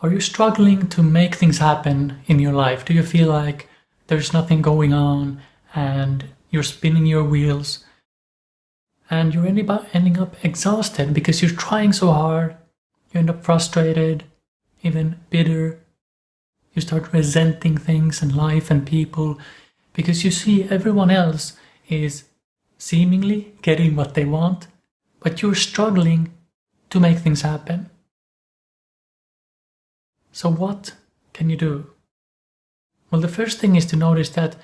Are you struggling to make things happen in your life? Do you feel like there's nothing going on and you're spinning your wheels and you're ending up exhausted because you're trying so hard? You end up frustrated, even bitter. You start resenting things and life and people because you see everyone else is seemingly getting what they want, but you're struggling to make things happen. So what can you do? Well, the first thing is to notice that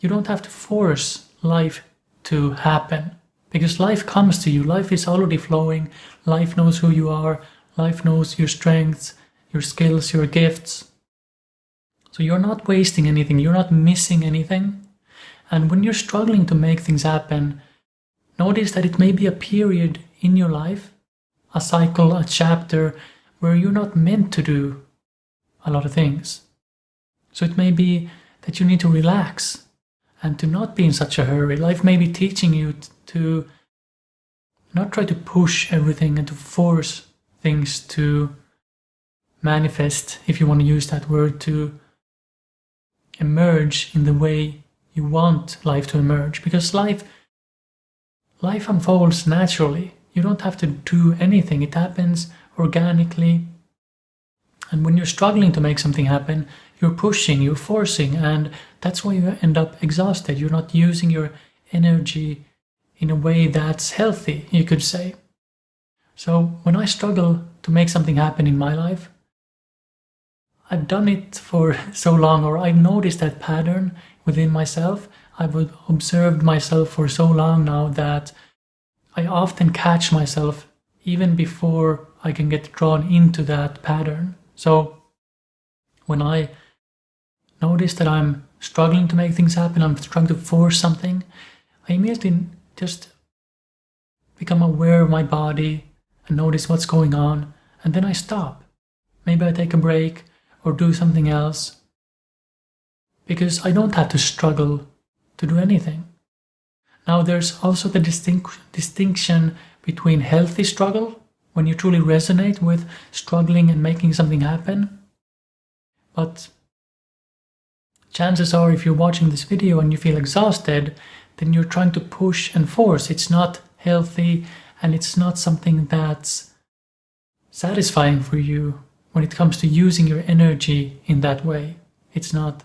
you don't have to force life to happen, because life comes to you. Life is already flowing. Life knows who you are. Life knows your strengths, your skills, your gifts. So you're not wasting anything. You're not missing anything. And when you're struggling to make things happen, notice that it may be a period in your life, a cycle, a chapter, where you're not meant to do a lot of things. So it may be that you need to relax and to not be in such a hurry. Life may be teaching you to not try to push everything and to force things to manifest, if you want to use that word, to emerge in the way you want life to emerge. Because life unfolds naturally. You don't have to do anything. It happens organically. And when you're struggling to make something happen, you're pushing, you're forcing, and that's why you end up exhausted. You're not using your energy in a way that's healthy, you could say. So when I struggle to make something happen in my life, I've done it for so long, or I've noticed that pattern within myself. I've observed myself for so long now that I often catch myself even before I can get drawn into that pattern. So when I notice that I'm struggling to make things happen, I'm trying to force something, I immediately just become aware of my body and notice what's going on, and then I stop. Maybe I take a break or do something else, because I don't have to struggle to do anything. Now there's also the distinction between healthy struggle, when you truly resonate with struggling and making something happen. But chances are, if you're watching this video and you feel exhausted, then you're trying to push and force. It's not healthy, and it's not something that's satisfying for you when it comes to using your energy in that way. It's not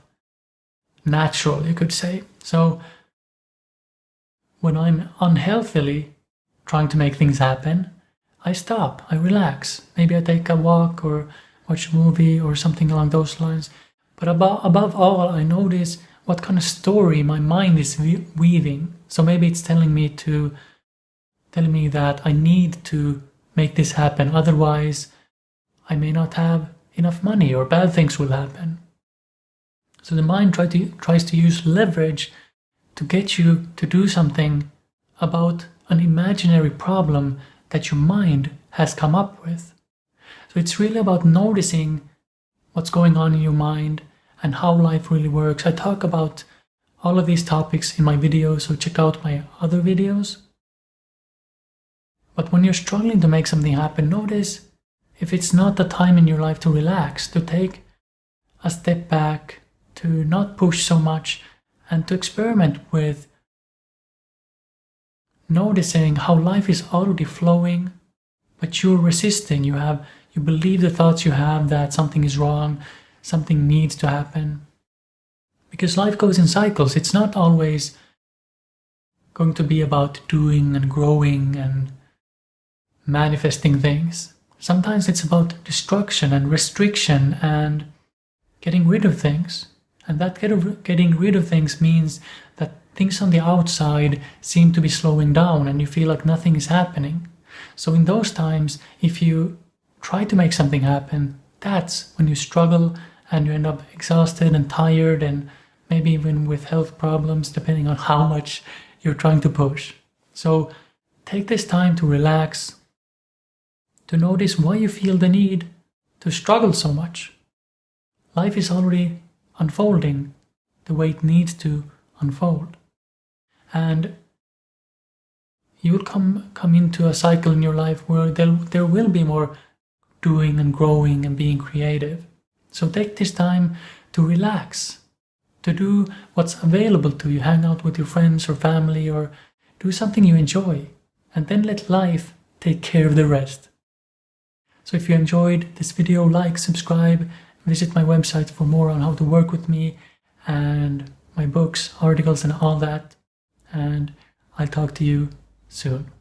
natural, you could say. So when I'm unhealthily trying to make things happen, I stop, I relax. Maybe I take a walk or watch a movie or something along those lines. But above all, I notice what kind of story my mind is weaving. So maybe it's telling me that I need to make this happen. Otherwise, I may not have enough money, or bad things will happen. So the mind tries to use leverage to get you to do something about an imaginary problem that your mind has come up with. So it's really about noticing what's going on in your mind and how life really works. I talk about all of these topics in my videos, so check out my other videos. But when you're struggling to make something happen, notice if it's not the time in your life to relax, to take a step back, to not push so much, and to experiment with noticing how life is already flowing, but you're resisting. You believe the thoughts you have that something is wrong, something needs to happen. Because life goes in cycles. It's not always going to be about doing and growing and manifesting things. Sometimes it's about destruction and restriction and getting rid of things. And that getting rid of things means that things on the outside seem to be slowing down and you feel like nothing is happening. So in those times, if you try to make something happen, that's when you struggle and you end up exhausted and tired, and maybe even with health problems, depending on how much you're trying to push. So take this time to relax, to notice why you feel the need to struggle so much. Life is already unfolding the way it needs to unfold. And you will come into a cycle in your life where there will be more doing and growing and being creative. So take this time to relax, to do what's available to you, hang out with your friends or family, or do something you enjoy, and then let life take care of the rest. So if you enjoyed this video, like, subscribe, visit my website for more on how to work with me and my books, articles and all that. And I'll talk to you soon.